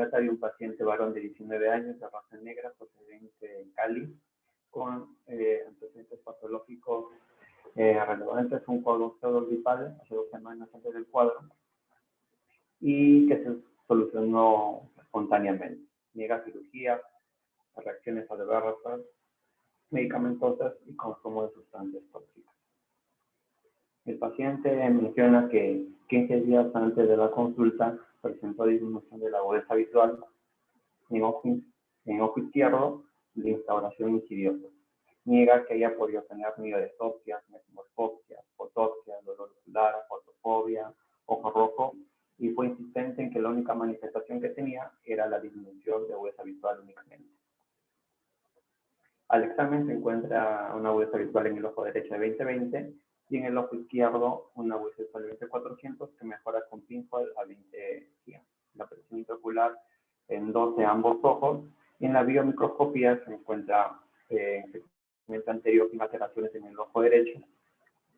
trata de un paciente varón de 19 años de raza negra procedente de Cali con antecedentes patológicos relevantes, un cuadro pseudogripal hace 2 semanas antes del cuadro y que se solucionó espontáneamente. Niega cirugía, reacciones adversas, medicamentosas y consumo de sustancias tóxicas. El paciente menciona que 15 días antes de la consulta presentó disminución de la agudeza visual en ojo izquierdo de instauración insidiosa. Niega que haya podido tener miodesopias, metamorfosias, fotoxias, dolor ocular, fotofobia, ojo rojo, y fue insistente en que la única manifestación que tenía era la disminución de agudeza visual únicamente. Al examen se encuentra una agudeza visual en el ojo derecho de 20/20 y en el ojo izquierdo una agudeza visual de 20/400 que mejora con pinhole a 20/100. La presión intraocular en 2 de ambos ojos y en la biomicroscopía se encuentra en segmento anterior sin alteraciones en el ojo derecho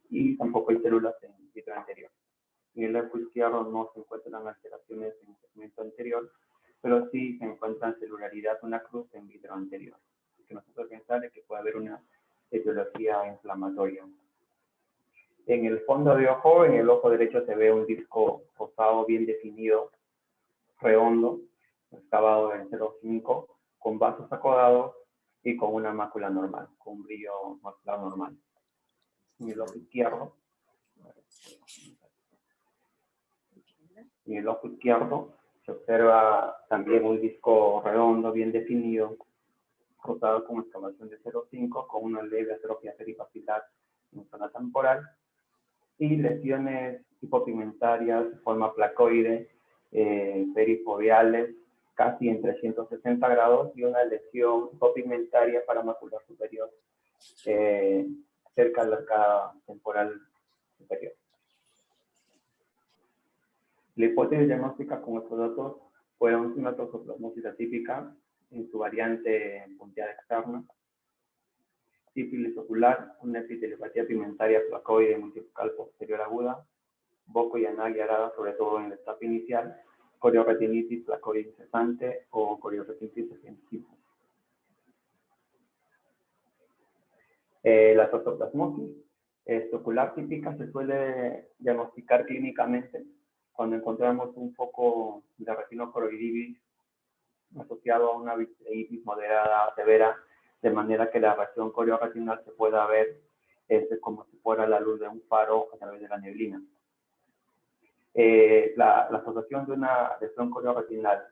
y tampoco hay células en el vidrio anterior. En el ojo izquierdo no se encuentran alteraciones en el segmento anterior, pero sí se encuentra celularidad, una cruz en vidrio anterior, que nos hace pensar de que puede haber una etiología inflamatoria. En el fondo de ojo, en el ojo derecho se ve un disco rosado bien definido, redondo, excavado en 0,5, con vasos acodados y con una mácula normal, con un brillo macular normal. En el ojo izquierdo, se observa también un disco redondo, bien definido, rosado con excavación de 0,5, con una leve atrofia peripapilar en zona temporal, y lesiones hipopigmentarias de forma placoide, perifoveales, casi en 360 grados, y una lesión hipopigmentaria paramacular superior, cerca de la arcada temporal superior. La hipótesis diagnóstica con estos datos fue una toxoplasmosis atípica en su variante punteada externa, sífilis ocular, una epiteliopatía pigmentaria placoide multifocal posterior aguda, boco y anáguia arada, sobre todo en la etapa inicial, corioretinitis placoide incesante o corioretinitis extensiva. La toxoplasmosis ocular típica se suele diagnosticar clínicamente cuando encontramos un foco de retinochoroidis asociado a una vitreitis moderada severa, de manera que la región corioretinal se pueda ver como si fuera la luz de un faro a través de la neblina. La asociación de una lesión corioretinal,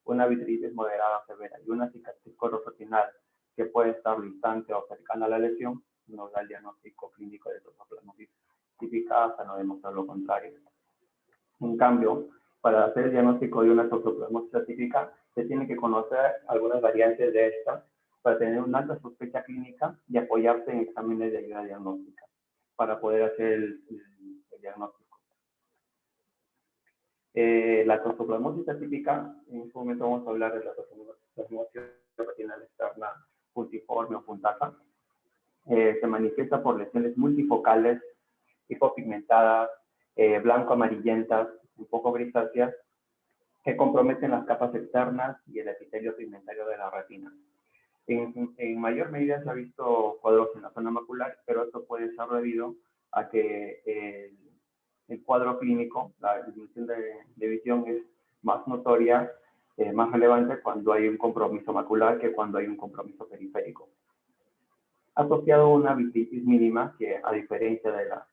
una vitreitis moderada severa y una cicatriz corioretinal que puede estar distante o cercana a la lesión nos da el diagnóstico clínico de toxoplasmosis típica hasta no demostrar lo contrario. En cambio, para hacer el diagnóstico de una toxoplasmosis atípica, se tiene que conocer algunas variantes de esta para tener una alta sospecha clínica y apoyarse en exámenes de ayuda diagnóstica para poder hacer el diagnóstico. La toxoplasmosis atípica, en este momento vamos a hablar de la toxoplasmosis retinal externa puntiforme o puntata. Se manifiesta por lesiones multifocales, hipopigmentadas, blanco-amarillentas, un poco grisáceas, que comprometen las capas externas y el epitelio pigmentario de la retina. En mayor medida se ha visto cuadros en la zona macular, pero esto puede ser debido a que el cuadro clínico, la disminución de visión es más notoria, más relevante cuando hay un compromiso macular que cuando hay un compromiso periférico. Asociado a una vitreitis mínima, que a diferencia de la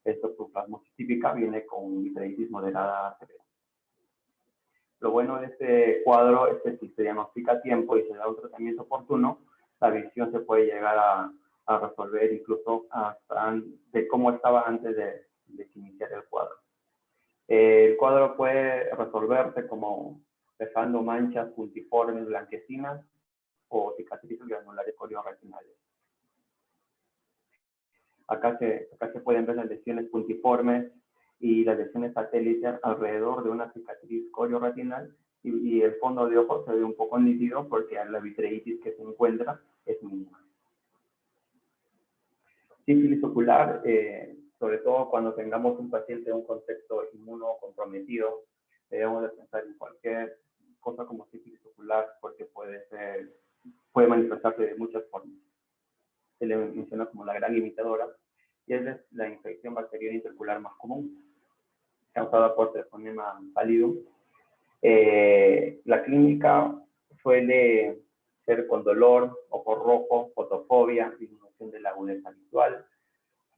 toxoplasmosis típica, viene con vitreitis moderada severa. Lo bueno de este cuadro es que si se diagnostica a tiempo y se da un tratamiento oportuno, la visión se puede llegar a resolver incluso hasta de cómo estaba antes de iniciar el cuadro. El cuadro puede resolverse como dejando manchas puntiformes blanquecinas o cicatrices granulares corioretinales. Acá se pueden ver las lesiones puntiformes y las lesiones satélites alrededor de una cicatriz corioretinal y el fondo de ojo se ve un poco nítido porque la vitreitis que se encuentra es mínima. Sífilis ocular, sobre todo cuando tengamos un paciente en un contexto inmunocomprometido, debemos de pensar en cualquier cosa como sífilis ocular, porque puede manifestarse de muchas formas. Se le menciona como la gran imitadora, y es la infección bacteriana intercular más común, causada por Treponema pallidum. La clínica suele ser con dolor, ojo rojo, fotofobia, disminución de la agudeza visual,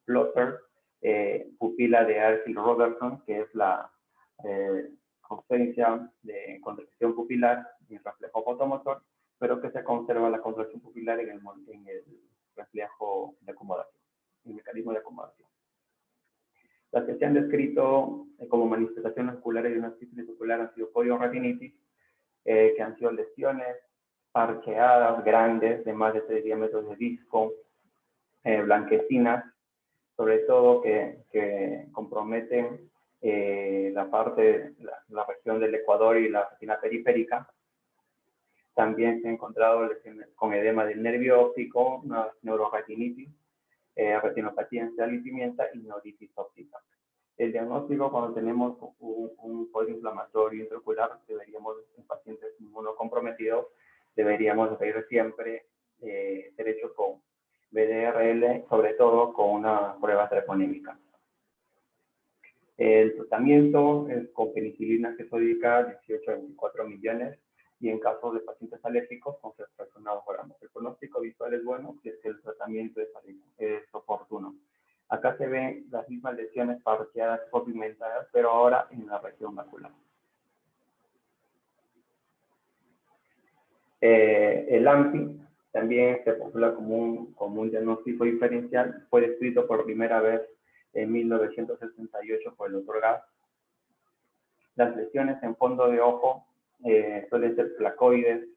flutter, pupila de Arthur-Robertson, que es la ausencia de contracción pupilar y reflejo fotomotor, pero que se conserva la contracción pupilar en el reflejo de acomodación, el mecanismo de acomodación. Las que se han descrito como manifestaciones oculares de una sífilis ocular han sido corioretinitis, que han sido lesiones parcheadas, grandes, de más de 3 diámetros de disco, blanquecinas, sobre todo que comprometen la región del ecuador y la retina periférica. También se han encontrado lesiones con edema del nervio óptico, una neuroretinitis, retinopatía en sal y pimienta y neuritis óptica. El diagnóstico, cuando tenemos un cuadro inflamatorio intraocular, en pacientes inmunocomprometidos, deberíamos ver siempre ser hecho con BDRL, sobre todo con una prueba treponémica. El tratamiento es con penicilina gesódica 18 a 24 millones y en caso de pacientes alérgicos con 6 gramos. El pronóstico visual es bueno si es que el tratamiento es oportuno. Acá se ven las mismas lesiones parcheadas o pigmentadas, pero ahora en la región macular. El AMPI también se postula como un diagnóstico diferencial. Fue descrito por primera vez en 1968 por el Dr. Gass. Las lesiones en fondo de ojo suelen ser placoides,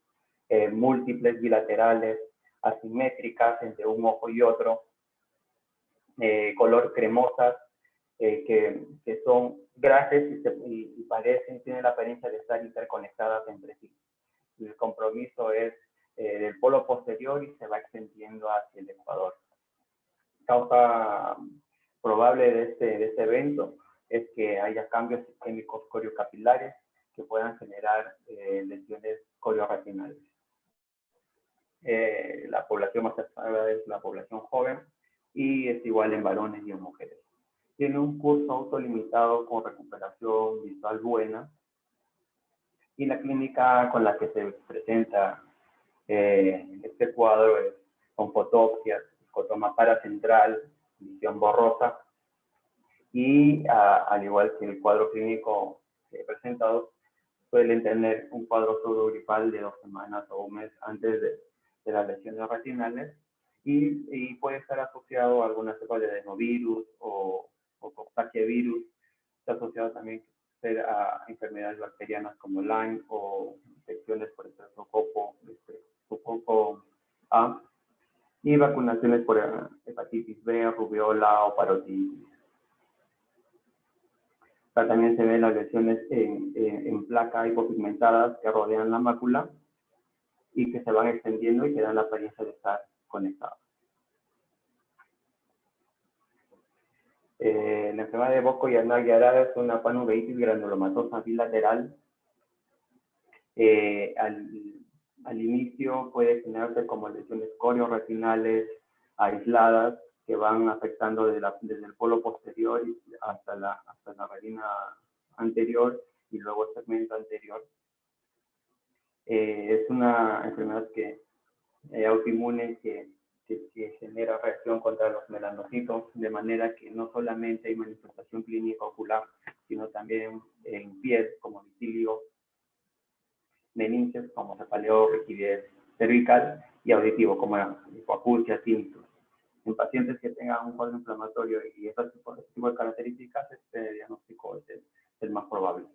múltiples, bilaterales, asimétricas entre un ojo y otro, color cremosas, que son gráfiles y tienen la apariencia de estar interconectadas entre sí. El compromiso es del polo posterior y se va extendiendo hacia el ecuador. Causa probable de este evento es que haya cambios sistémicos coriocapilares que puedan generar lesiones corioretinales. La población más afectada es la población joven y es igual en varones y en mujeres. Tiene un curso autolimitado con recuperación visual buena y la clínica con la que se presenta este cuadro es con fotopsia, escotoma paracentral, visión borrosa y al igual que el cuadro clínico presentado, suelen tener un cuadro subgripal de 2 semanas o un mes antes de las lesiones retinales y puede estar asociado a alguna cepa de adenovirus o coxsackie-virus. Está asociado también a enfermedades bacterianas como Lyme o infecciones por estreptococo A y vacunaciones por hepatitis B, rubiola o parotiditis. También se ven las lesiones en placa hipopigmentadas que rodean la mácula y que se van extendiendo y que dan la apariencia de estar conectadas. La enfermedad de Burkitt-Halley-Arada es una panuveitis granulomatosa bilateral. Al inicio puede generarse como lesiones corioretinales aisladas que van afectando desde el polo posterior hasta la retina anterior y luego el segmento anterior. Es una enfermedad autoinmune que genera reacción contra los melanocitos, de manera que no solamente hay manifestación clínica ocular, sino también en piel, como vitilio, meninges, como cefaleo, rigidez cervical, y auditivo, como hipoacusia, tinnitus. En pacientes que tengan un cuadro inflamatorio y este tipo de características, este diagnóstico es el más probable.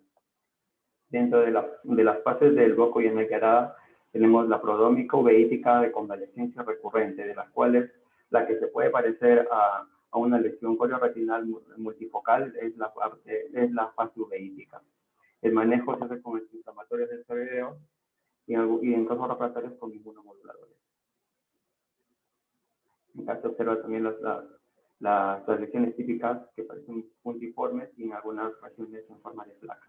Dentro de las fases del Burkitt-Halley-Arada tenemos la prodrómica uveítica de convalescencia recurrente, de las cuales la que se puede parecer a una lesión corioretinal multifocal es la fase uveítica. El manejo se hace con antiinflamatorios del esteroideo y en casos refractarios con inmunomoduladores. Acá se observa también las lesiones típicas que parecen puntiformes y en algunas regiones en forma de placa.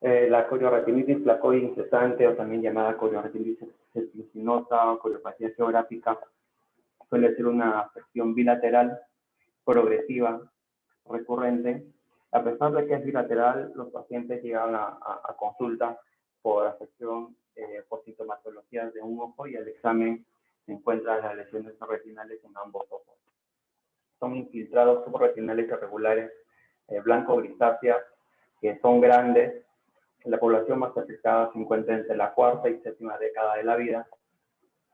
La corioretinitis flacoide incesante, o también llamada corioretinitis spinosa o coriopatía geográfica, suele ser una afección bilateral, progresiva, recurrente. A pesar de que es bilateral, los pacientes llegan a consulta por afección, por sintomatologías de un ojo, y al examen se encuentran las lesiones retinales en ambos ojos. Son infiltrados subretinales irregulares, blanco-grisáceas, que son grandes. La población más afectada se encuentra entre la cuarta y séptima década de la vida.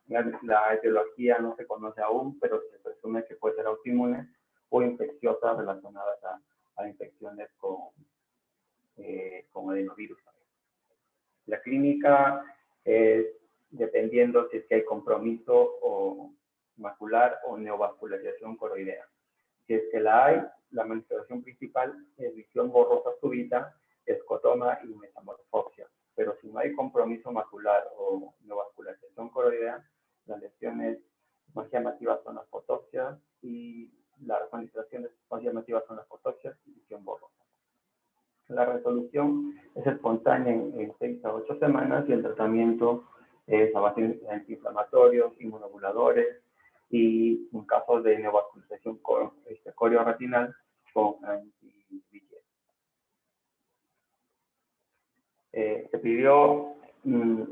La etiología no se conoce aún, pero se presume que puede ser autoinmune o infecciosas relacionadas a infecciones con adenovirus. La clínica es dependiendo si es que hay compromiso o macular o neovascularización coroidea. Si es que la hay, la manifestación principal es visión borrosa súbita, escotoma y metamorfosia. Pero si no hay compromiso macular o neovascularización coroidea, las lesiones más llamativas son las fotopsias y las manifestaciones más llamativas son las fotopsias y visión borrosa. La resolución es espontánea en 6 a 8 semanas y el tratamiento es a base de antiinflamatorios, inmunomoduladores y en caso de neovascularización corioretinal con anti-VEGF. Se pidió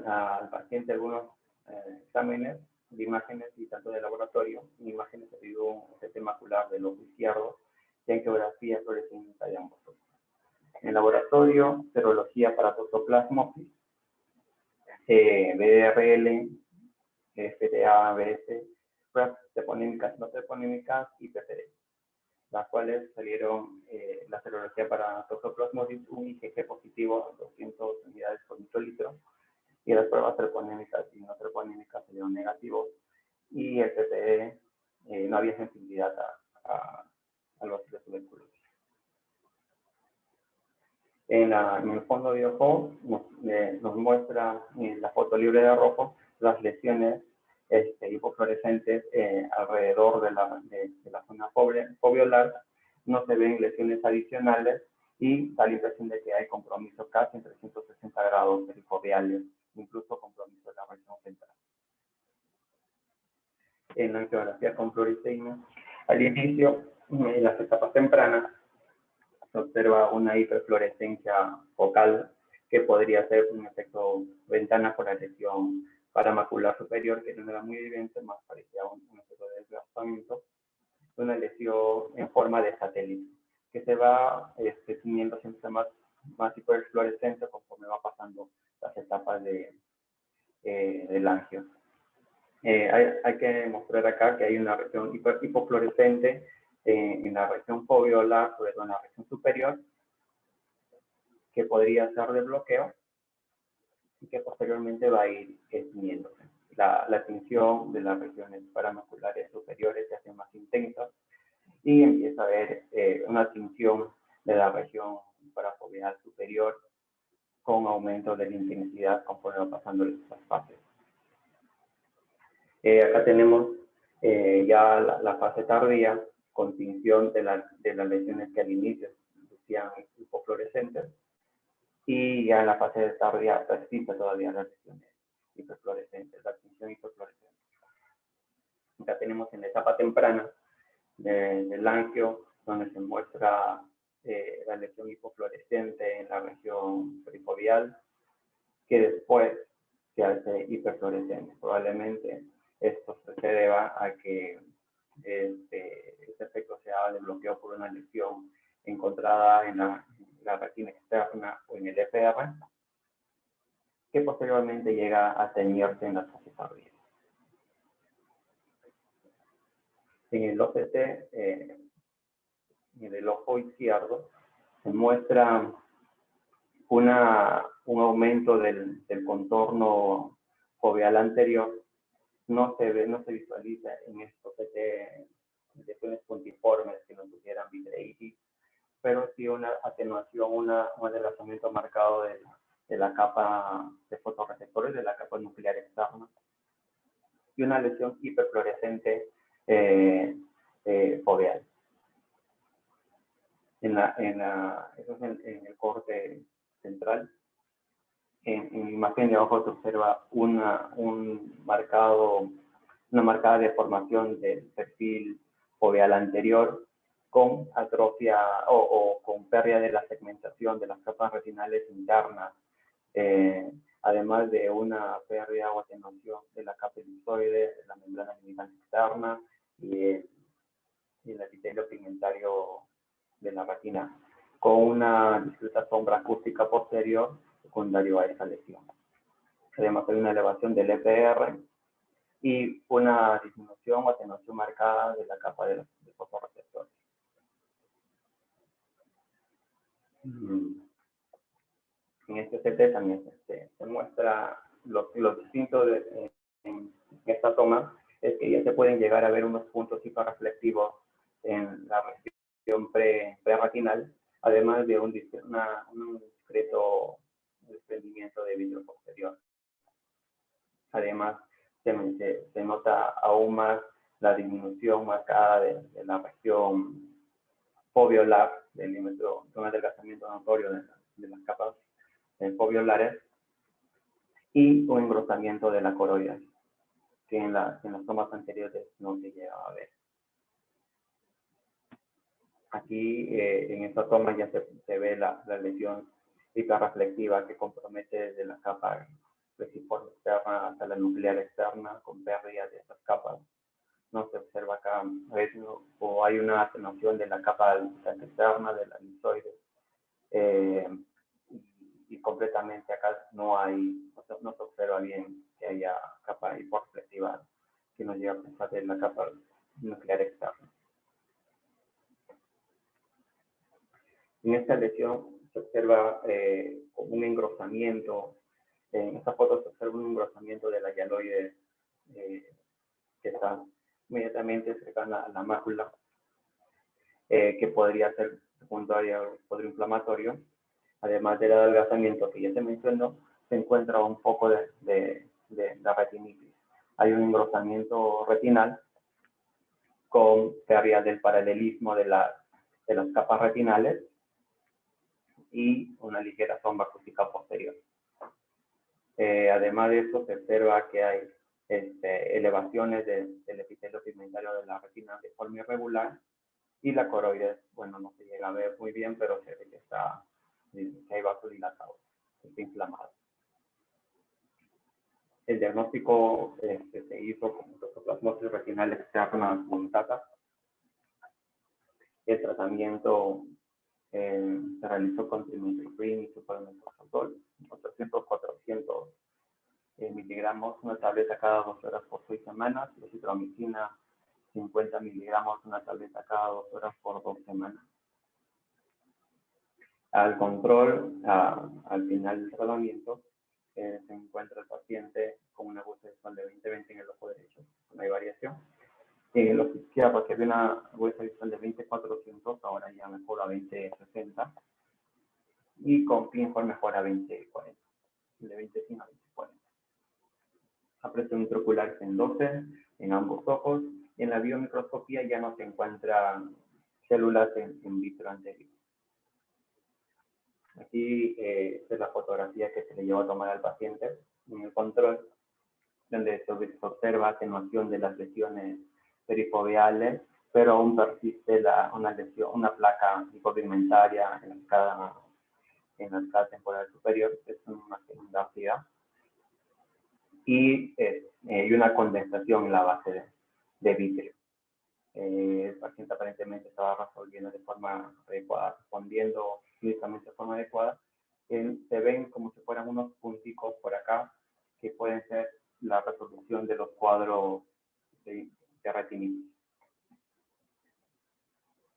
al paciente algunos exámenes de imágenes y tanto de laboratorio. En imágenes se pidió un CT macular del ojo izquierdo y angiografía fluorescente de ambos ojos. En laboratorio, serología para toxoplasmosis, BDRL, FDA, BS, pruebas toponímicas, no toponímicas y PCR, las cuales salieron la serología para toxoplasmosis, un IgG positivo a 200 unidades por microlitro, y las pruebas treponímicas y no treponímicas salieron negativos, y el PCR no había sensibilidad a los de tuberculosis. En el fondo de ojo nos muestra la foto libre de rojo las lesiones hipofluorescentes alrededor de la zona foviolar. No se ven lesiones adicionales y da la impresión de que hay compromiso casi en 360 grados perifoveales, incluso compromiso de la región central. En la angiografía con fluoresceína, al inicio, en las etapas tempranas, se observa una hiperfluorescencia focal que podría ser un efecto ventana por la lesión paramacular superior, que no era muy evidente, más parecía un efecto de desgastamiento, una lesión en forma de satélite, que se va definiendo siempre más hiperfluorescencia conforme va pasando las etapas del angio. Hay que mostrar acá que hay una región hipofluorescente en la región foviolar, sobre todo en la región superior, que podría ser de bloqueo y que posteriormente va a ir extendiéndose. La tinción de las regiones paramaculares superiores se hace más intensa y empieza a haber una tinción de la región parafoveal superior con aumento de la intensidad conforme va pasando estas fases. Acá tenemos ya la fase tardía con tinción de las lesiones que al inicio lucían hipofluorescentes, y ya en la fase tardía persiste todavía las lesiones hiperfluorescentes, la tinción hiperfluorescente. Acá tenemos en la etapa temprana del angio, donde se muestra la lesión hipofluorescente en la región perifoveal, que después se hace hiperfluorescente. Probablemente esto se deba a que este efecto se haga de bloqueo por una lesión encontrada en la retina externa o en el FR, que posteriormente llega a teñirse en las fases tardías. En el OCT, en el ojo izquierdo, se muestra un aumento del contorno foveal anterior. No se visualiza en estos lesiones puntiformes que nos sugieran vitreitis, pero sí una atenuación, un adelgazamiento marcado de la capa de fotorreceptores, de la capa nuclear externa, y una lesión hiperfluorescente foveal. Eso es en el corte central. En la imagen de abajo se observa una marcada deformación del perfil foveal anterior con atrofia o con pérdida de la segmentación de las capas retinales internas, además de una pérdida o atenuación de la capa elizoide, de la membrana luminal externa y el epitelio pigmentario de la retina, con una discreta sombra acústica posterior secundario a esa lesión. Además hay una elevación del EPR y una disminución o atenuación marcada de la capa de fotorreceptores. En este CT también se muestra lo distinto en esta toma, es que ya se pueden llegar a ver unos puntos hiperreflectivos en la región preretinal, además de un discreto desprendimiento de vidrio posterior. Además, se nota aún más la disminución marcada de la región foveolar, de un adelgazamiento notorio de las capas foveolares y un engrosamiento de la coroidea, que en las tomas anteriores no se llegaba a ver. Aquí, en esta toma ya se ve la lesión hiperreflectiva que compromete desde la capa plexiforme externa hasta la nuclear externa con pérdida de esas capas. No se observa acá, a veces, o hay una atenuación de la capa externa, de la elizoide, y completamente acá no se observa bien que haya capa hiporreflectiva que nos llega a pensar de la capa nuclear externa. En esta lesión se observa un engrosamiento, en esta foto se observa un engrosamiento de la hialoide que está inmediatamente cercana a la mácula, que podría ser secundario al cuadro inflamatorio. Además del adelgazamiento que ya se mencionó, se encuentra un poco de la retinitis. Hay un engrosamiento retinal con pérdida del paralelismo de las capas retinales y una ligera sombra acústica posterior. Además de eso, se observa que hay elevaciones del epitelio pigmentario de la retina de forma irregular y la coroides, bueno, no se llega a ver muy bien, pero se ve que hay vasodilatados, está inflamado. El diagnóstico se hizo con toxoplasmosis retinal externa punctata. El tratamiento se realizó con trimethoprim y sulfamethoxazol, 800-400 miligramos, una tableta cada 2 horas por 6 semanas, y acitromicina 50 miligramos, una tableta cada 2 horas por 2 semanas. Al control, al final del tratamiento, se encuentra el paciente con una agudeza visual de 20/20 en el ojo derecho, no hay variación. En el ojo izquierdo, que había una agudeza visual de 20/400, ahora ya mejora a 20/60, y con Pinhole mejora a 20/40, de 20/100 a 20/40. La presión intraocular es en 12 en ambos ojos, y en la biomicroscopía ya no se encuentran células en vitro anterior. Aquí es la fotografía que se le llevó a tomar al paciente en el control, donde se observa atenuación de las lesiones perifoveales, pero aún persiste una placa hipopigmentaria en la escala temporal superior, que es una secundaria, y una condensación en la base de vitrio. El paciente aparentemente estaba resolviendo de forma adecuada, respondiendo clínicamente de forma adecuada. Se ven como si fueran unos punticos por acá, que pueden ser la resolución de los cuadros de retinitis.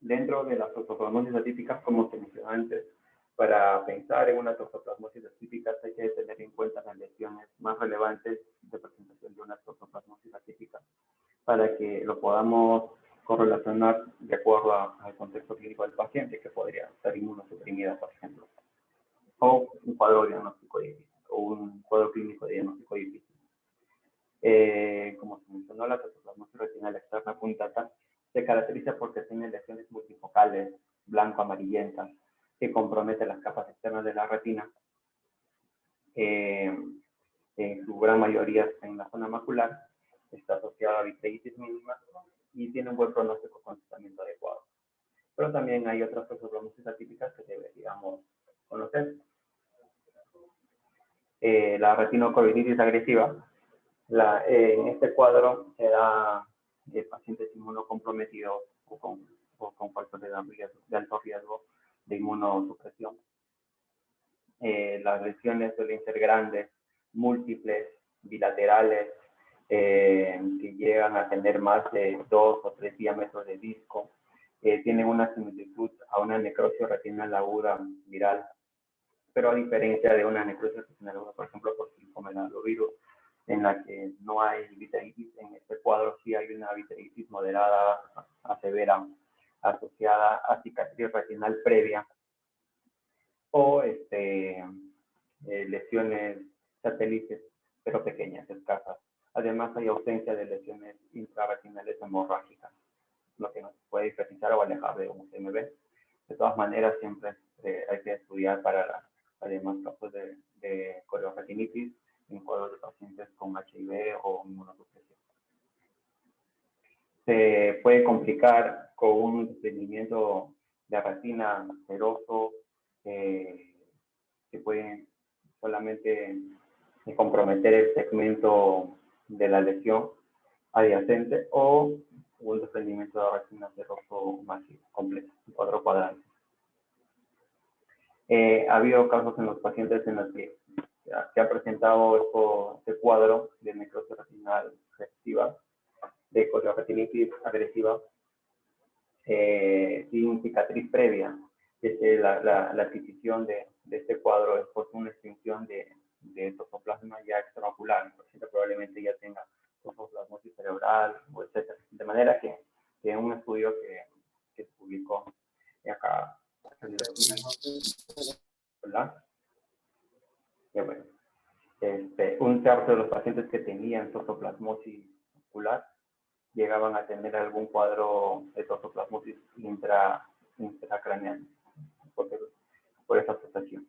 Dentro de las toxoplasmosis atípicas, como se mencionó antes, para pensar en una toxoplasmosis atípica hay que tener en cuenta las lesiones más relevantes de presentación de una toxoplasmosis atípica, para que lo podamos correlacionar de acuerdo al contexto clínico del paciente, que podría estar inmunosuprimida, por ejemplo, o un cuadro diagnóstico difícil, o un cuadro clínico diagnóstico difícil. Como se mencionó, la toxoplasmosis retinal externa punctata se caracteriza porque tiene lesiones multifocales, blanco-amarillentas, que comprometen las capas externas de la retina en su gran mayoría en la zona macular, está asociada a vitreitis mínima y tiene un buen pronóstico con tratamiento adecuado. Pero también hay otras toxoplasmosis atípicas que deberíamos conocer. La retinochoroiditis agresiva, en este cuadro se da de pacientes inmunocomprometidos o con factores de alto riesgo de inmunosupresión. Las lesiones suelen ser grandes, múltiples, bilaterales, que llegan a tener más de 2 o 3 diámetros de disco. Tienen una similitud a una necrosis retinal aguda viral, pero a diferencia de una necrosis retinal aguda, por ejemplo, por citomegalovirus, en la que no hay vitreitis, en este cuadro sí hay una vitreitis moderada a severa asociada a cicatriz retinal previa o lesiones satélites, pero pequeñas, escasas. Además, hay ausencia de lesiones intrarretinales hemorrágicas, lo que nos puede diferenciar o alejar de un CMV. De todas maneras, siempre hay que estudiar para además casos de corioretinitis en cuadros de pacientes con HIV o inmunosupresión. Se puede complicar con un desprendimiento de retina seroso, que puede solamente comprometer el segmento de la lesión adyacente o un desprendimiento de retina seroso masivo completo, un cuadro cuadrante. Ha habido casos en los pacientes en los que se ha presentado este cuadro de necrosis retinal reactiva, de corioretinitis agresiva, sin cicatriz previa. La adquisición de este cuadro es por una extinción de toxoplasma ya extraocular. El paciente probablemente ya tenga toxoplasmosis cerebral, etc. De manera que un estudio que se publicó acá, ¿verdad? Bueno, un tercio de los pacientes que tenían toxoplasmosis ocular llegaban a tener algún cuadro de toxoplasmosis intracraneal por esa afectación.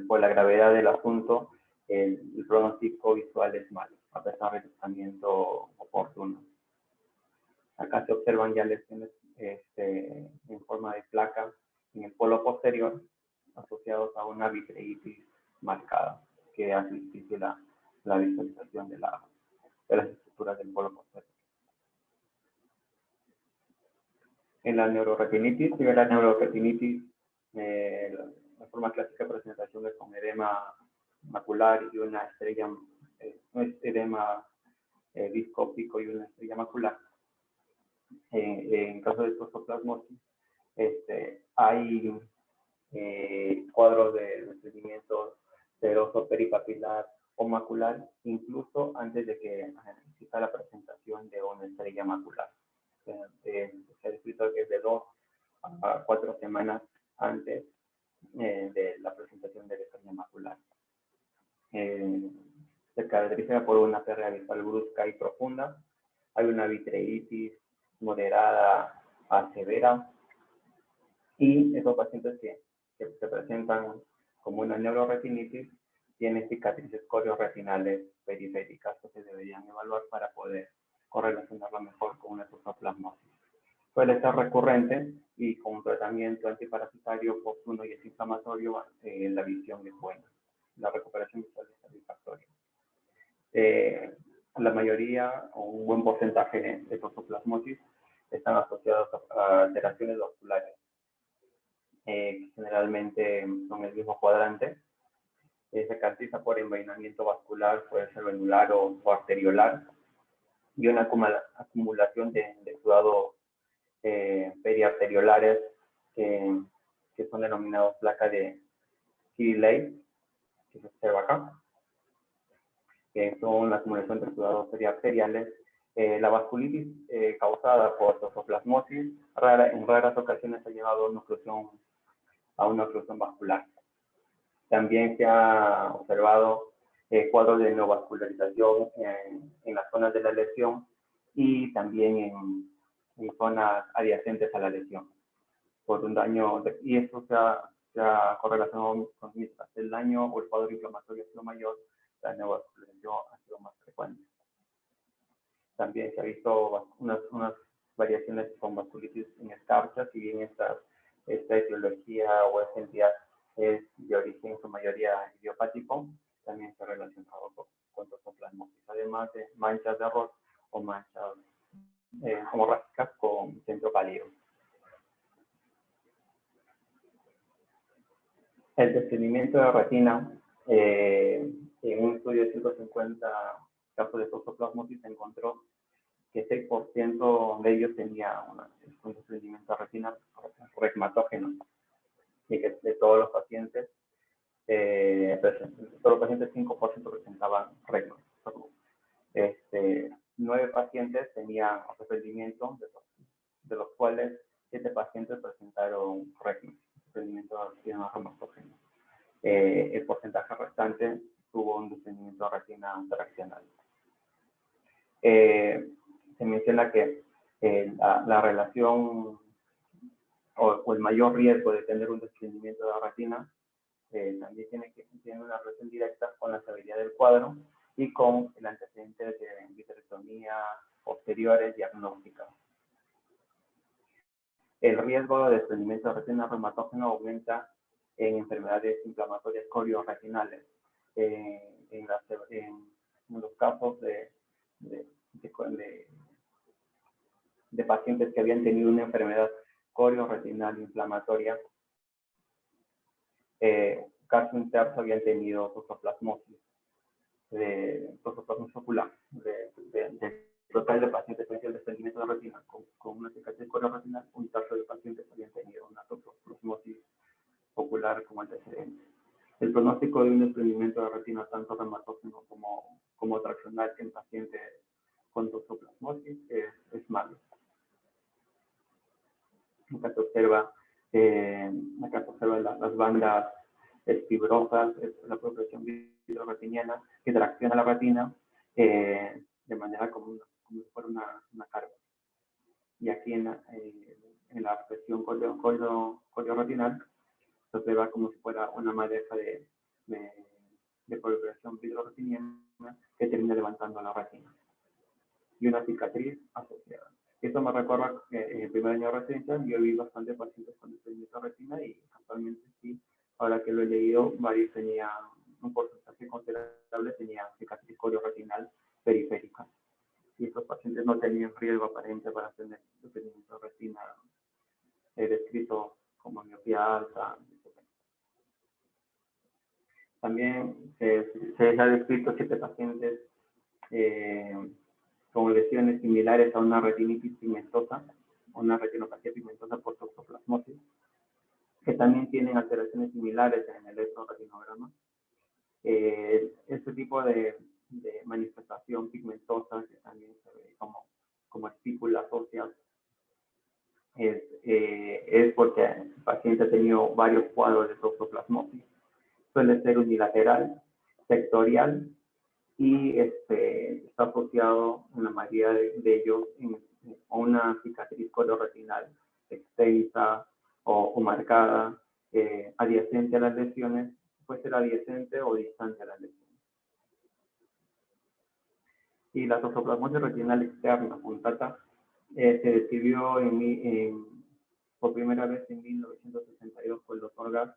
Por la gravedad del asunto, el pronóstico visual es malo, a pesar del tratamiento oportuno. Acá se observan ya lesiones en forma de placa en el polo posterior, asociados a una vitreitis marcada, que hace difícil la visualización de las estructuras del polo posterior. En la neuroretinitis, la forma clásica de presentación es con edema macular y una estrella, edema discópico y una estrella macular. En caso de toxoplasmosis, hay cuadros de desprendimiento seroso peripapilar o macular, incluso antes de que exista la presentación de una estrella macular. Se ha descrito que es de 2 a 4 semanas antes de la presentación de la estrella macular. Se caracteriza por una pérdida visual brusca y profunda. Hay una vitreitis moderada a severa. Y esos pacientes que se presentan como una neuroretinitis tienen cicatrices corioretinales periféricas que se deberían evaluar para poder correlacionarla mejor con una toxoplasmosis. Suele ser recurrente y con un tratamiento antiparasitario oportuno y desinflamatorio, la visión es buena. La recuperación visual es satisfactoria. La mayoría o un buen porcentaje de toxoplasmosis están asociados a alteraciones vasculares, que generalmente son el mismo cuadrante. Se caracteriza por envainamiento vascular, puede ser venular o arteriolar, y una acumulación de exudados periarteriolares que son denominados placa de Kirill, que se observa acá, que son la acumulación de exudados periarteriales. La vasculitis causada por toxoplasmosis en raras ocasiones ha llevado a una oclusión vascular. También se ha observado cuadros de neovascularización en las zonas de la lesión y también en zonas adyacentes a la lesión por un daño, y esto se ha se ha correlacionado con mientras el daño o el cuadro inflamatorio ha sido mayor, la neovascularización ha sido más frecuente. También se ha visto unas variaciones con vasculitis en escarcha, si bien esta etiología o esta entidad es de origen en su mayoría idiopático, también se ha relacionado con toxoplasmosis, además de manchas de arroz o manchas hemorrágicas con centro pálido. El desprendimiento de retina, en un estudio de 150 casos de toxoplasmosis se encontró que 6% de ellos tenía un desprendimiento de retina regmatógeno, y que de todos los pacientes, 5% presentaban regma. 9 pacientes tenían desprendimiento, de los cuales 7 pacientes presentaron regma, desprendimiento de retina regmatógeno. El porcentaje restante tuvo un desprendimiento de retina traccional. Se menciona que la relación o el mayor riesgo de tener un desprendimiento de la retina también tiene una relación directa con la severidad del cuadro y con el antecedente de vitrectomía posteriores diagnósticas. El riesgo de desprendimiento de retina regmatógeno aumenta en enfermedades inflamatorias corioretinales. En los casos de pacientes que habían tenido una enfermedad corioretinal inflamatoria, casi un tercio habían tenido toxoplasmosis ocular. De total de pacientes con el desprendimiento de retina con una cicatriz corioretinal, un tercio de pacientes habían tenido una toxoplasmosis ocular como antecedente. El pronóstico de un desprendimiento de retina tanto regmatógeno como traccional en pacientes con toxoplasmosis es malo. Acá se observa las bandas fibrosas, la progresión vitreoretiniana que tracciona la retina de manera como si fuera una carga. Y aquí en la presión corioretinal se observa como si fuera una madeja de progresión vitreoretiniana que termina levantando la retina. Y una cicatriz asociada. Esto me recuerda que en el primer año de residencia yo vi bastante pacientes con desprendimiento de retina y actualmente sí, ahora que lo he leído, varios tenían un porcentaje considerable, tenían cicatriz corioretinal periférica. Y estos pacientes no tenían riesgo aparente para tener desprendimiento de retina descrito como miopía alta, etc. También se ha descrito 7 pacientes con lesiones similares a una retinitis pigmentosa, una retinopatía pigmentosa por toxoplasmosis, que también tienen alteraciones similares en el electroretinograma. Este tipo de manifestación pigmentosa, que también se ve como estípulas óseas, es porque el paciente ha tenido varios cuadros de toxoplasmosis. Suele ser unilateral, sectorial, y está asociado en la mayoría de ellos a una cicatriz corioretinal extensa o marcada, adyacente a las lesiones, puede ser adyacente o distante a las lesiones. Y la toxoplasmosis retinal externa puntata se describió por primera vez en 1962 por el Dr. Gass.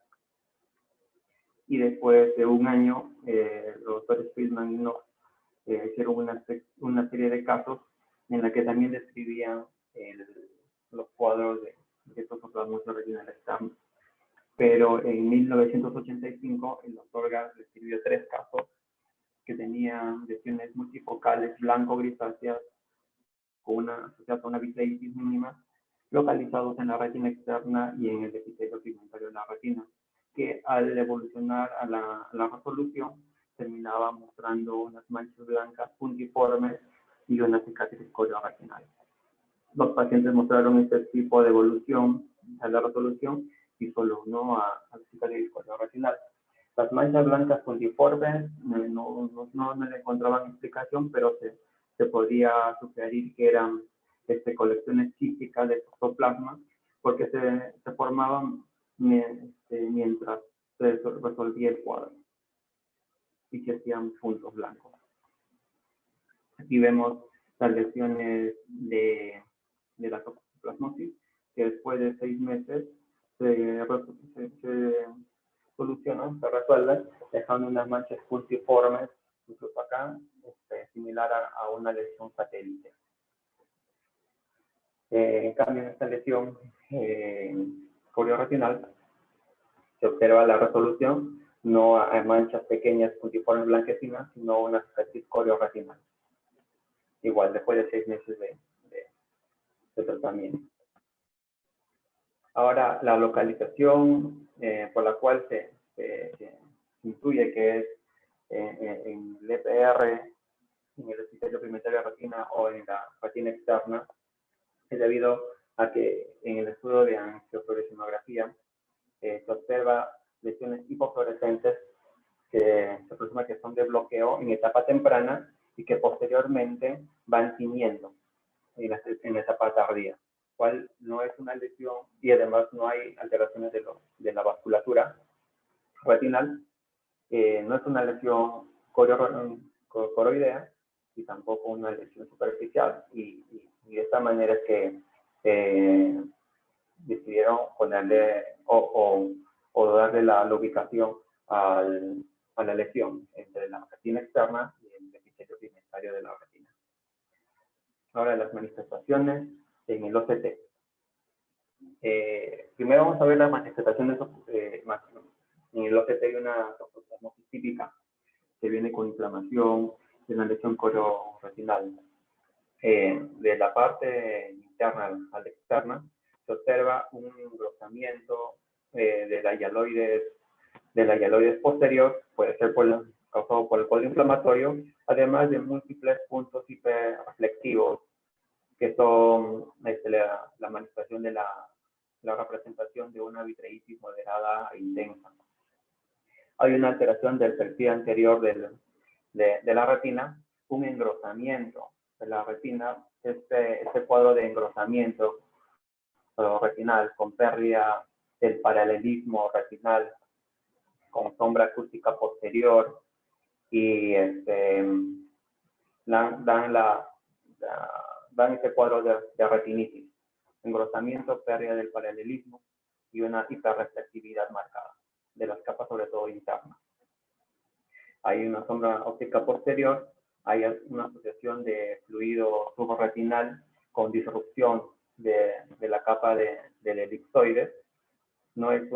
Y después de un año, los doctores Friedman y Knox hicieron una serie de casos en la que también describían los cuadros de toxoplasmosis retinal externa. Pero en 1985, el doctor Gass describió 3 casos que tenían lesiones multifocales blanco-grisáceas asociadas a una vitreitis mínima, localizados en la retina externa y en el epitelio pigmentario de la retina, que al evolucionar a la resolución terminaba mostrando unas manchas blancas puntiformes y una cicatriz corioretinal. Los pacientes mostraron este tipo de evolución a la resolución y solo uno a la cicatriz corioretinal. Las manchas blancas puntiformes no le encontraban explicación, pero se podía sugerir que eran colecciones quísticas de toxoplasma, porque se formaban mientras se resolvía el cuadro y se hacían puntos blancos. Aquí vemos las lesiones de la toxoplasmosis, que después de 6 meses se solucionan, se resuelven, dejando unas manchas puntiformes, incluso acá, similar a una lesión satélite. En cambio, en esta lesión corioretinal se observa la resolución, no hay manchas pequeñas puntiformes blanquecinas, sino una cicatriz corioretinal. Igual, después de 6 meses de tratamiento. Ahora, la localización por la cual se intuye que es en el EPR, en el epitelio pigmentario de retina o en la retina externa, es debido a que en el estudio de angiofluorescenografía se observa lesiones hipofluorescentes que se presume que son de bloqueo en etapa temprana y que posteriormente van tiñendo en etapa tardía, cual no es una lesión y además no hay alteraciones de la vasculatura retinal, no es una lesión coroidea y tampoco una lesión superficial, y de esta manera es que decidieron ponerle o darle la ubicación a la lesión entre la retina externa y el epitelio pigmentario de la retina. Ahora, las manifestaciones en el OCT. Primero vamos a ver las manifestaciones en el OCT. Hay una toxoplasmosis típica que viene con inflamación de una lesión corioretinal. De la parte interna a la externa se observa un engrosamiento de la hialoides posterior, puede ser causado por el cono inflamatorio, además de múltiples puntos hiperreflectivos, que son la manifestación de la representación de una vitreitis moderada e intensa. Hay una alteración del perfil anterior de la retina, un engrosamiento de la retina, este cuadro de engrosamiento retinal con pérdida del paralelismo retinal, con sombra acústica posterior, y dan este cuadro de retinitis, engrosamiento, pérdida del paralelismo y una hiperreflectividad marcada de las capas, sobre todo internas. Hay una sombra óptica posterior, hay una asociación de fluido subretinal con disrupción de la capa del elipsoide. No es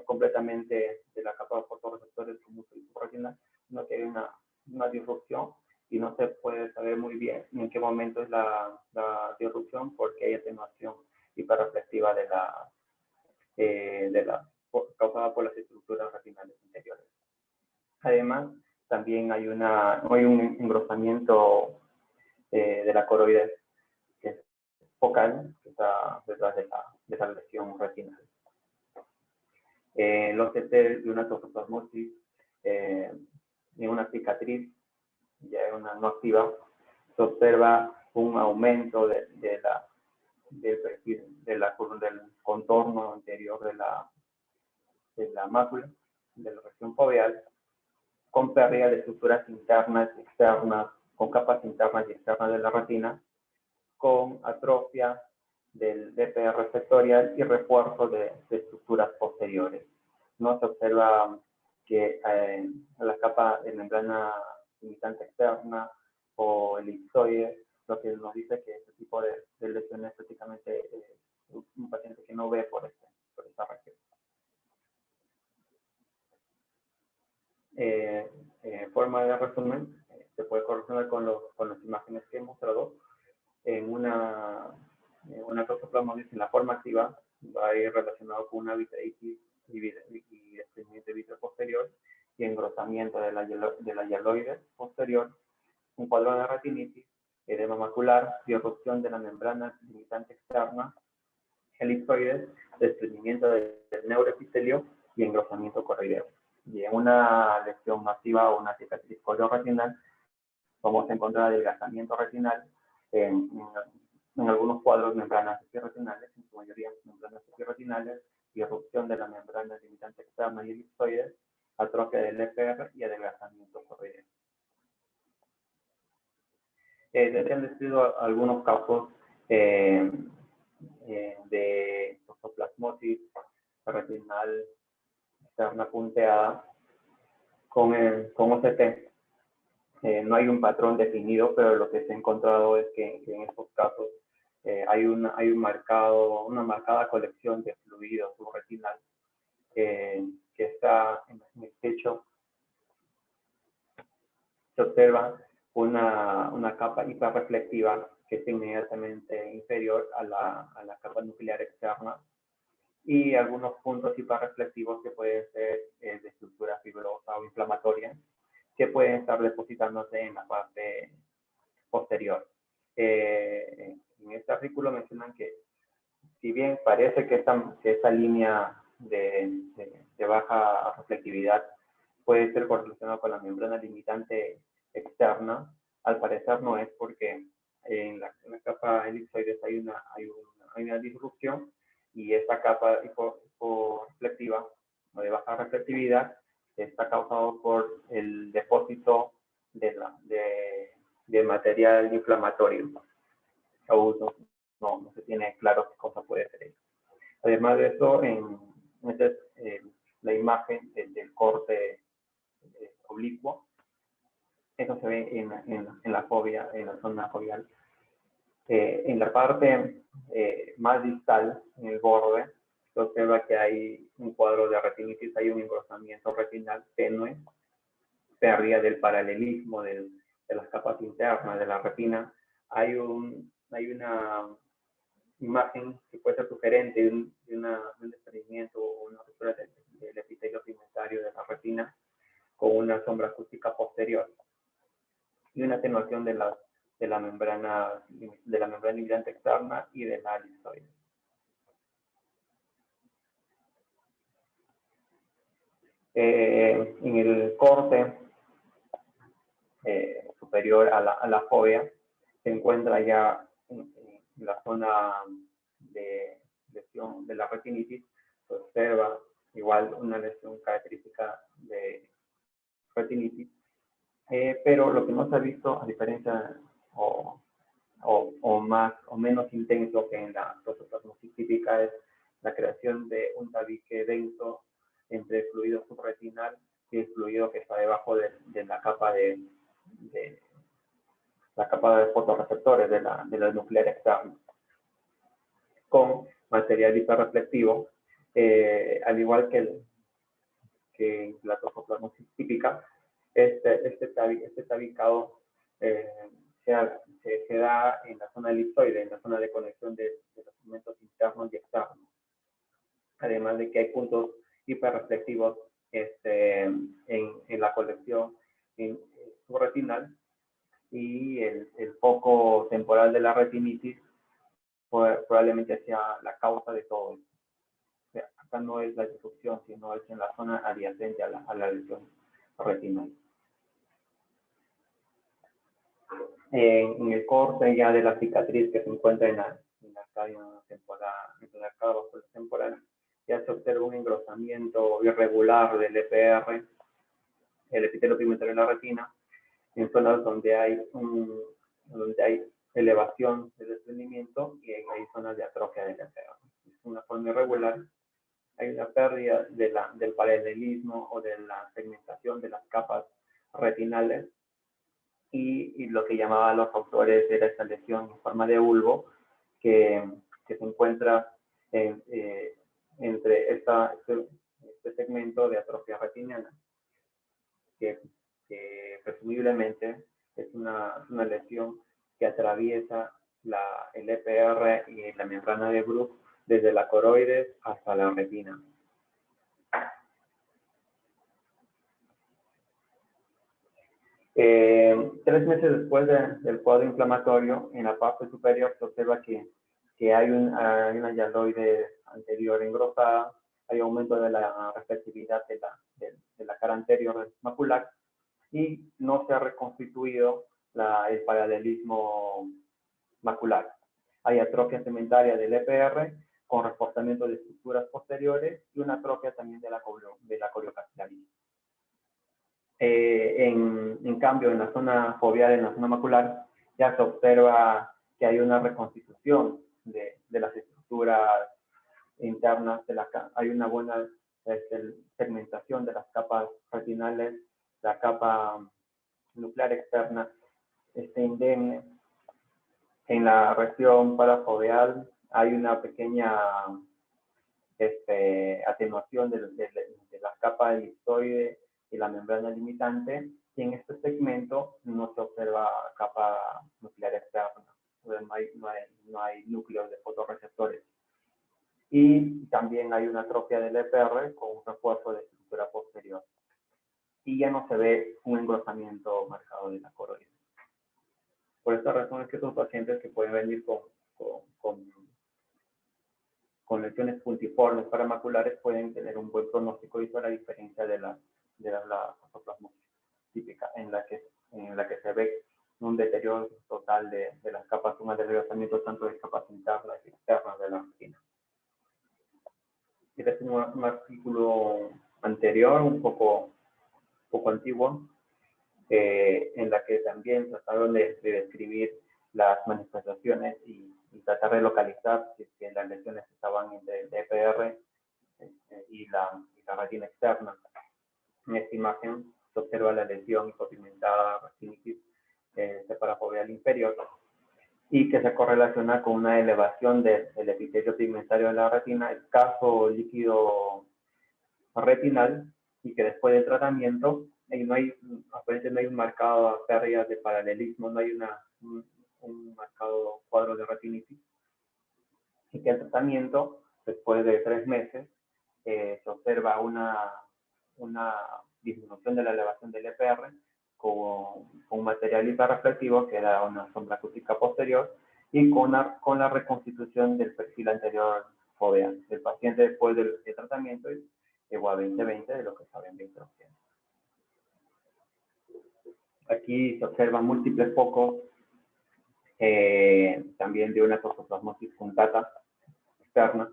completamente de la capa de fotorreceptores como el subretinal, sino que hay una disrupción y no se puede saber muy bien en qué momento es la disrupción, porque hay atenuación hiperreflectiva causada por las estructuras retinales interiores. Además, también hay un engrosamiento de la coroides, que es focal, que está detrás de la lesión retinal. El OCT de una toxoplasmosis en una cicatriz, ya es una no activa, se observa un aumento del contorno anterior de la mácula, de la región foveal, con pérdida de estructuras internas y externas, con capas internas y externas de la retina, con atrofia del DPR sectorial y refuerzo de estructuras posteriores. No se observa que la capa de membrana limitante externa o elipsoide, lo que nos dice que este tipo de lesiones prácticamente un paciente que no ve por esta región. Forma de resumen, se puede correlacionar con las imágenes que he mostrado. En una toxoplasmosis en la forma activa va a ir relacionado con una vitreitis y desprendimiento de vítreo posterior y engrosamiento de la hialoides posterior, un cuadro de retinitis, edema macular, disrupción de la membrana limitante externa, elipsoides, desprendimiento del neuroepitelio y engrosamiento coroideo. Y en una lesión masiva o una cicatriz corioretinal vamos a encontrar adelgazamiento retinal en algunos cuadros membranas retinales, en su mayoría membranas retinales, se han descrito algunos casos de toxoplasmosis retinal externa punteada con OCT. No hay un patrón definido, pero lo que se ha encontrado es que en estos casos hay una marcada colección de fluido subretinal que está en el techo. Se observa una capa hiperreflectiva que es inmediatamente inferior a la capa nuclear externa, y algunos puntos hiperreflectivos que pueden ser de estructura fibrosa o inflamatoria, que pueden estar depositándose en la parte posterior. En este artículo mencionan que, si bien parece que esta línea de baja reflectividad puede ser correlacionada con la membrana limitante externa, al parecer no es, porque en la capa elipsoide hay una disrupción, y esta capa hiporreflectiva o de baja reflectividad está causado por el depósito de material inflamatorio. Aún no se tiene claro qué cosa puede ser eso. Además de eso, esta es la imagen del corte oblicuo. Eso se ve en la fobia, en la zona foveal. En la parte más distal, en el borde, se observa que hay un cuadro de retinitis, hay un engrosamiento retinal tenue, pérdida del paralelismo de las capas internas de la retina. Hay una imagen que puede ser sugerente de un desprendimiento o una ruptura del epitelio pigmentario de la retina con una sombra acústica posterior y una atenuación de la membrana limitante externa y de la elipsoide. En el corte superior a la fovea se encuentra ya en la zona de lesión de la retinitis. Se observa igual una lesión característica de retinitis, pero lo que no se ha visto, a diferencia o menos intenso que en la toxoplasmosis típica, es la creación de un tabique denso entre el fluido subretinal y el fluido que está debajo de la capa de fotorreceptores de la nuclear externa, con material hiperreflectivo, al igual que la toxoplasmosis típica. Este tabicado se da en la zona elipsoide, en la zona de conexión de los segmentos internos y externos. Además de que hay puntos hiperreflectivos en la colección subretinal, y el foco temporal de la retinitis probablemente sea la causa de todo esto. O sea, acá no es la disrupción, sino es en la zona adyacente a la lesión retinal. En el corte ya de la cicatriz que se encuentra en la arcadia temporal, ya se observa un engrosamiento irregular del EPR, el epitelio pigmentario de la retina, en zonas donde hay elevación del desprendimiento, y hay zonas de atrofia del EPR. Es una forma irregular. Hay una pérdida del paralelismo o de la segmentación de las capas retinales, y lo que llamaban los autores era esta lesión en forma de bulbo que se encuentra entre este segmento de atrofia retiniana, que presumiblemente es una lesión que atraviesa el EPR y la membrana de Bruch desde la coroides hasta la retina. Tres meses después del cuadro inflamatorio, en la parte superior se observa que hay una hialoide anterior engrosada, hay aumento de la reflectividad de la cara anterior macular, y no se ha reconstituido el paralelismo macular. Hay atrofia segmentaria del EPR con reforzamiento de estructuras posteriores y una atrofia también de la coriocapilaris. En cambio, en la zona foveal, en la zona macular, Ya se observa que hay una reconstitución de las estructuras internas de hay una buena segmentación de las capas retinales, la capa nuclear externa está indemne. En la región parafoveal hay una pequeña atenuación de la capa elipsoide y la membrana limitante, y en este segmento no se observa capa nuclear externa, no hay núcleos de fotorreceptores. Y también hay una atrofia del EPR con un refuerzo de estructura posterior. Y ya no se ve un engrosamiento marcado de la coroidea. Por esta razón es que estos pacientes que pueden venir con lesiones puntiformes paramaculares pueden tener un buen pronóstico visual, a diferencia de la fotoplasmosis típica, en la que se ve un deterioro total de las capas, un adelgazamiento tanto de capas internas y externas de la retina. Este es un artículo anterior, un poco antiguo, en la que también trataron de describir las manifestaciones y tratar de localizar si las lesiones estaban entre el EPR y la retina externa. En esta imagen se observa la lesión hipopigmentada retinitis parafoveal inferior, y que se correlaciona con una elevación del epitelio pigmentario de la retina, escaso líquido retinal, y que después del tratamiento aparentemente no hay un marcado pérdida de paralelismo, no hay un marcado cuadro de retinitis, y que el tratamiento, después de 3 meses, se observa una disminución de la elevación del EPR con un material hiperreflectivo que da una sombra acústica posterior, y con la reconstitución del perfil anterior foveal del paciente después del tratamiento llegó a 20/20 de lo que saben 20%. Aquí se observan múltiples focos también de una toxoplasmosis punctata externa.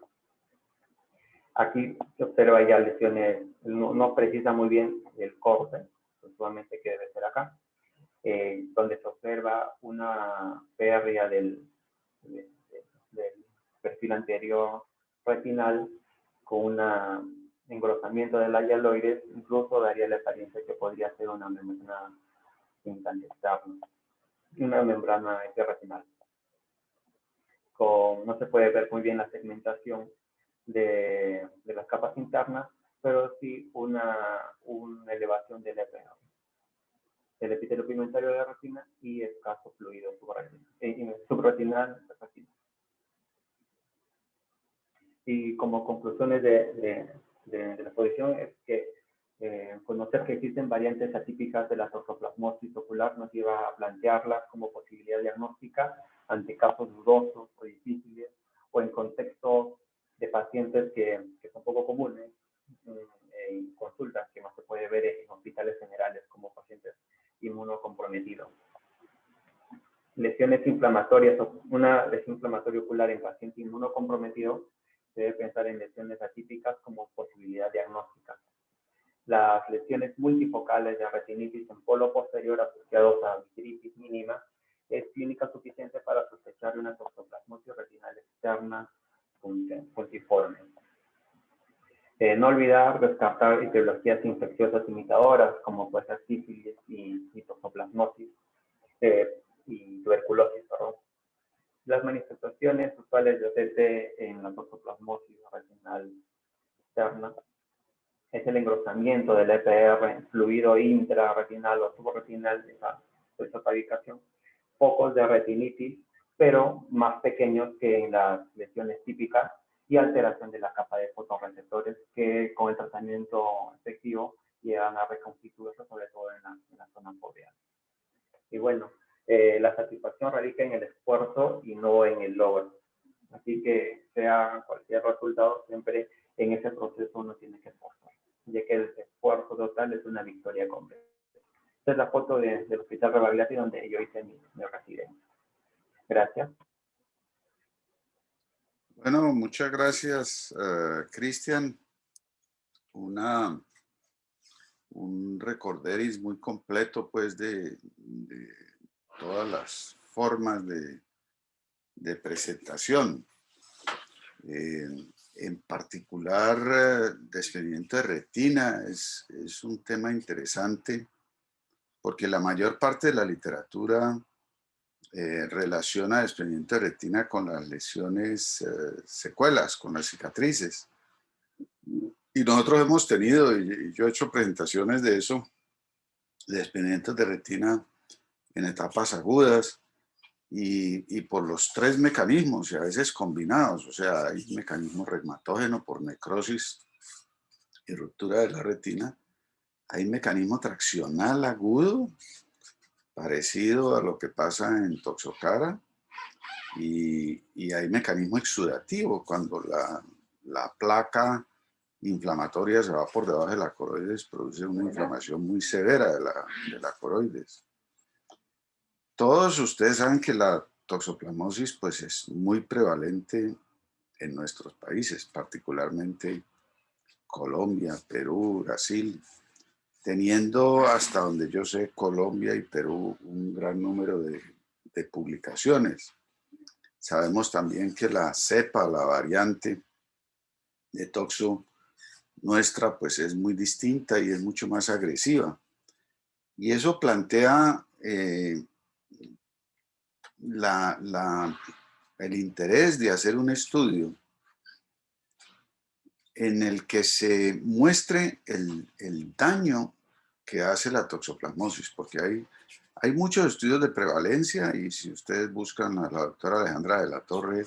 Aquí se observa ya lesiones, no precisa muy bien el corte, usualmente que debe ser acá, donde se observa una pérdida del perfil anterior retinal con un engrosamiento de la hialoides, incluso daría la apariencia que podría ser una membrana externa, una membrana retinal. No se puede ver muy bien la segmentación de las capas internas, pero sí una elevación del EPR, el epitelio pigmentario de la retina, y escaso fluido subretinal de retina. Y como conclusiones de la exposición es que conocer que existen variantes atípicas de la toxoplasmosis ocular nos lleva a plantearlas como posibilidad diagnóstica ante casos dudosos o difíciles, o en contextos de pacientes que son poco comunes, en consultas que no se puede ver en hospitales generales como pacientes inmunocomprometidos. Lesiones inflamatorias, una lesión inflamatoria ocular en paciente inmunocomprometido, se debe pensar en lesiones atípicas como posibilidad diagnóstica. Las lesiones multifocales de retinitis en polo posterior asociados a vitritis mínima es clínica suficiente para sospechar de una toxoplasmosis retinal externa puntiforme. No olvidar descartar etiologías infecciosas imitadoras, como puede ser sífilis y toxoplasmosis y tuberculosis, perdón. Las manifestaciones usuales de OTC en la toxoplasmosis retinal externa es el engrosamiento del EPR, fluido intrarretinal o subretinal de esta ubicación, focos de retinitis, pero más pequeños que en las lesiones típicas, y alteración de la capa de fotorreceptores que con el tratamiento efectivo llegan a reconstituirse, sobre todo en la zona foveal. Y bueno, la satisfacción radica en el esfuerzo y no en el logro. Así que sea cualquier resultado, siempre en ese proceso uno tiene que esforzar, ya que el esfuerzo total es una victoria completa. Esta es la foto del Hospital Rebagliati donde yo hice mi residencia. Gracias. Bueno, muchas gracias, Cristian. Un recorderis muy completo, pues, de todas las formas de presentación. En particular, desprendimiento de retina es un tema interesante porque la mayor parte de la literatura relaciona desprendimiento de retina con las lesiones, secuelas, con las cicatrices. Y nosotros hemos tenido, y yo he hecho presentaciones de eso, de desprendimientos de retina en etapas agudas y por los tres mecanismos, y a veces combinados. O sea, hay mecanismo reumatógeno por necrosis y ruptura de la retina. Hay mecanismo traccional agudo, parecido a lo que pasa en toxocara, y hay mecanismo exudativo, cuando la placa inflamatoria se va por debajo de la coroides, produce una inflamación muy severa de la coroides. Todos ustedes saben que la toxoplasmosis pues, es muy prevalente en nuestros países, particularmente Colombia, Perú, Brasil, teniendo hasta donde yo sé Colombia y Perú un gran número de publicaciones. Sabemos también que la cepa, la variante de toxo nuestra, pues es muy distinta y es mucho más agresiva. Y eso plantea el interés de hacer un estudio en el que se muestre el daño que hace la toxoplasmosis, porque hay muchos estudios de prevalencia, y si ustedes buscan a la doctora Alejandra de la Torre,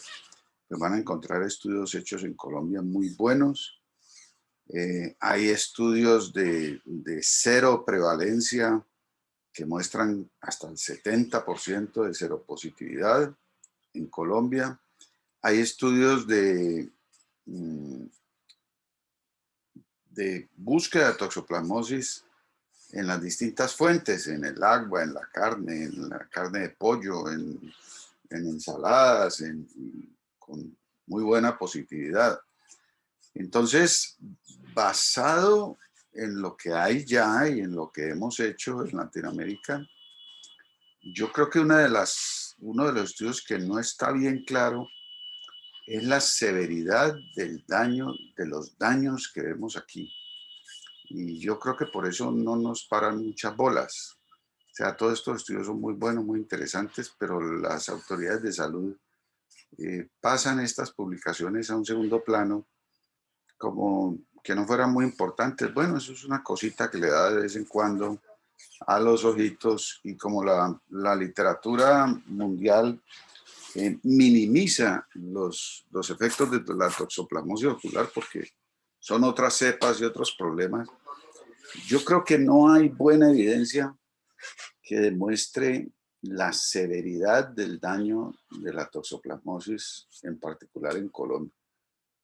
pues van a encontrar estudios hechos en Colombia muy buenos. Hay estudios de cero prevalencia que muestran hasta el 70% de seropositividad en Colombia. Hay estudios de búsqueda de toxoplasmosis en las distintas fuentes, en el agua, en la carne de pollo, en ensaladas, con muy buena positividad. Entonces, basado en lo que hay ya y en lo que hemos hecho en Latinoamérica, yo creo que uno de los estudios que no está bien claro es la severidad del daño, de los daños que vemos aquí. Y yo creo que por eso no nos paran muchas bolas. O sea, todos estos estudios son muy buenos, muy interesantes, pero las autoridades de salud pasan estas publicaciones a un segundo plano como que no fueran muy importantes. Bueno, eso es una cosita que le da de vez en cuando a los ojitos, y como la literatura mundial minimiza los efectos de la toxoplasmosis ocular porque son otras cepas y otros problemas, yo creo que no hay buena evidencia que demuestre la severidad del daño de la toxoplasmosis, en particular en Colombia.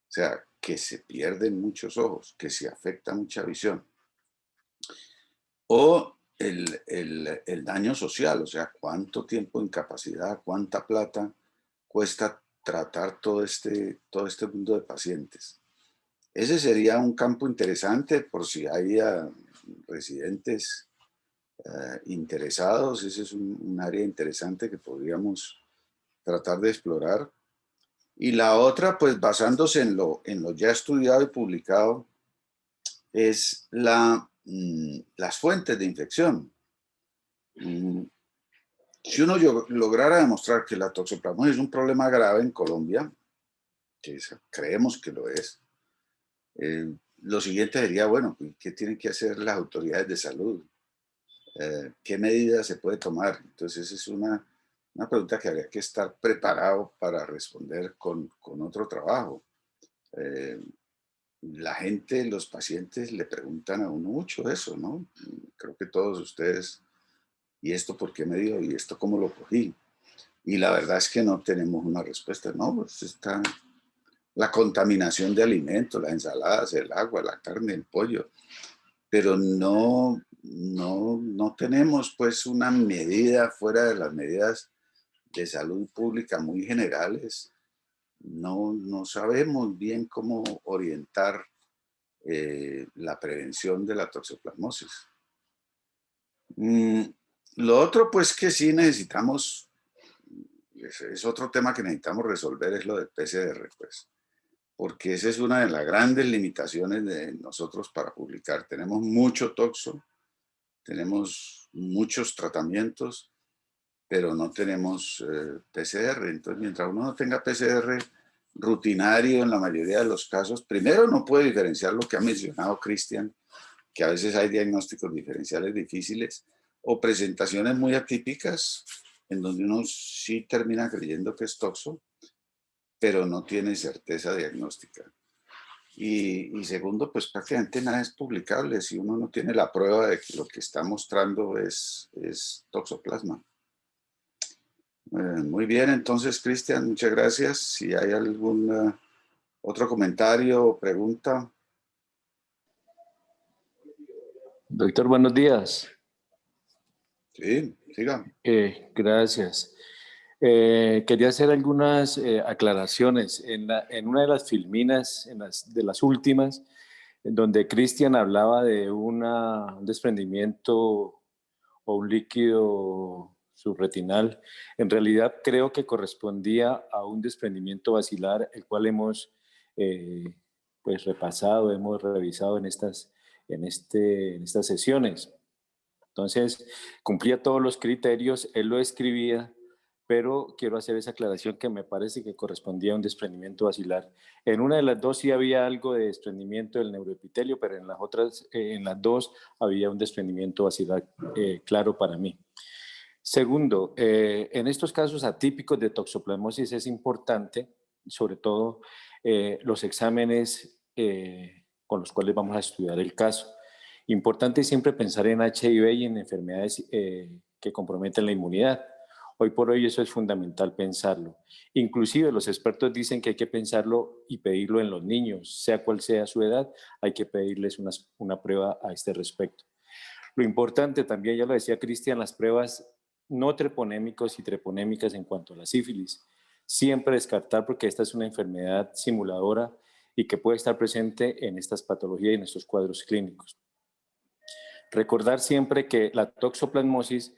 O sea, que se pierden muchos ojos, que se afecta mucha visión. O el daño social, o sea, cuánto tiempo de incapacidad, cuánta plata cuesta tratar todo este mundo de pacientes. Ese sería un campo interesante por si hay residentes interesados. Ese es un área interesante que podríamos tratar de explorar. Y la otra, pues basándose en lo ya estudiado y publicado, es las fuentes de infección. Si uno lograra demostrar que la toxoplasmosis es un problema grave en Colombia, que creemos que lo es, lo siguiente sería, bueno, ¿qué tienen que hacer las autoridades de salud? ¿Qué medidas se puede tomar? Entonces, esa es una pregunta que habría que estar preparado para responder con otro trabajo. La gente, los pacientes le preguntan a uno mucho eso, ¿no? Creo que todos ustedes, ¿y esto por qué me dio? ¿Y esto cómo lo cogí? Y la verdad es que no tenemos una respuesta, ¿no? Pues está la contaminación de alimentos, las ensaladas, el agua, la carne, el pollo, pero no tenemos pues una medida fuera de las medidas de salud pública muy generales. No sabemos bien cómo orientar la prevención de la toxoplasmosis. Lo otro, pues, que sí necesitamos es otro tema que necesitamos resolver, es lo del PCR, pues, porque esa es una de las grandes limitaciones de nosotros para publicar. Tenemos mucho toxo, tenemos muchos tratamientos, pero no tenemos PCR. Entonces, mientras uno no tenga PCR rutinario en la mayoría de los casos, primero no puede diferenciar lo que ha mencionado Cristian, que a veces hay diagnósticos diferenciales difíciles o presentaciones muy atípicas en donde uno sí termina creyendo que es toxo, pero no tiene certeza diagnóstica. Y segundo, pues prácticamente nada es publicable si uno no tiene la prueba de que lo que está mostrando es toxoplasma. Muy bien, entonces, Cristian, muchas gracias. Si hay algún otro comentario o pregunta. Doctor, buenos días. Sí, siga. Gracias. Quería hacer algunas aclaraciones. En una de las filminas, de las últimas, en donde Cristian hablaba de un desprendimiento o un líquido subretinal, en realidad creo que correspondía a un desprendimiento basilar, el cual hemos pues repasado, hemos revisado en estas sesiones. Entonces, cumplía todos los criterios, él lo escribía, pero quiero hacer esa aclaración que me parece que correspondía a un desprendimiento basilar. En una de las dos sí había algo de desprendimiento del neuroepitelio, pero en las otras, en las dos había un desprendimiento basilar claro para mí. Segundo, en estos casos atípicos de toxoplasmosis es importante, sobre todo, los exámenes con los cuales vamos a estudiar el caso. Importante siempre pensar en HIV y en enfermedades que comprometen la inmunidad. Hoy por hoy eso es fundamental pensarlo. Inclusive los expertos dicen que hay que pensarlo y pedirlo en los niños, sea cual sea su edad, hay que pedirles una prueba a este respecto. Lo importante también, ya lo decía Cristian, las pruebas no treponémicos y treponémicas en cuanto a la sífilis. Siempre descartar porque esta es una enfermedad simuladora y que puede estar presente en estas patologías y en estos cuadros clínicos. Recordar siempre que la toxoplasmosis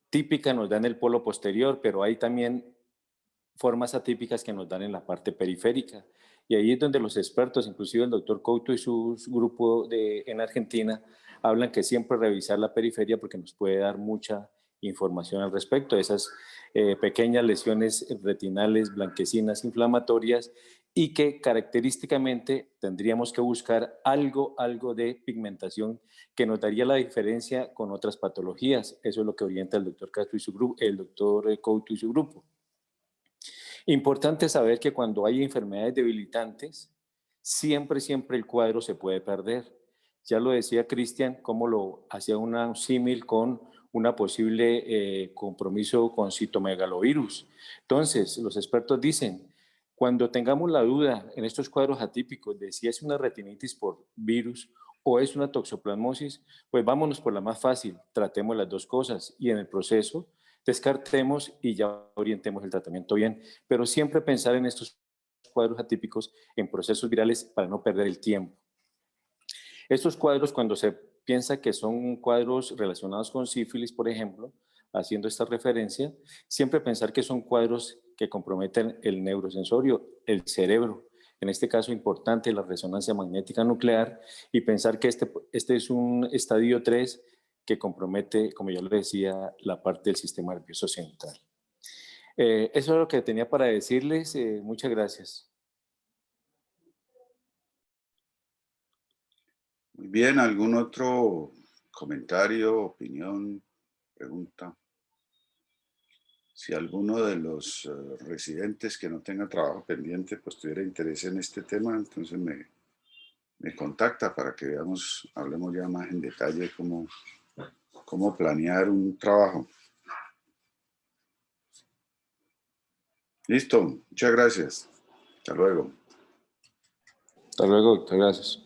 típica nos da en el polo posterior, pero hay también formas atípicas que nos dan en la parte periférica. Y ahí es donde los expertos, inclusive el doctor Couto y su grupo en Argentina, hablan que siempre revisar la periferia porque nos puede dar mucha información al respecto de esas pequeñas lesiones retinales blanquecinas inflamatorias y que característicamente tendríamos que buscar algo de pigmentación que nos daría la diferencia con otras patologías. Eso es lo que orienta el doctor Castro y su grupo, el doctor Couto y su grupo. Importante saber que cuando hay enfermedades debilitantes, siempre el cuadro se puede perder. Ya lo decía Cristian, cómo lo hacía un símil con una posible compromiso con citomegalovirus. Entonces, los expertos dicen, cuando tengamos la duda en estos cuadros atípicos de si es una retinitis por virus o es una toxoplasmosis, pues vámonos por la más fácil, tratemos las dos cosas y en el proceso descartemos y ya orientemos el tratamiento bien, pero siempre pensar en estos cuadros atípicos en procesos virales para no perder el tiempo. Estos cuadros, cuando se piensa que son cuadros relacionados con sífilis, por ejemplo, haciendo esta referencia, siempre pensar que son cuadros que comprometen el neurosensorio, el cerebro. En este caso, importante la resonancia magnética nuclear y pensar que este es un estadio 3 que compromete, como ya lo decía, la parte del sistema nervioso central. Eso es lo que tenía para decirles. Muchas gracias. Muy bien, ¿algún otro comentario, opinión, pregunta? Si alguno de los residentes que no tenga trabajo pendiente, pues tuviera interés en este tema, entonces me contacta para que veamos, hablemos ya más en detalle cómo planear un trabajo. Listo, muchas gracias. Hasta luego. Hasta luego, doctor. Gracias.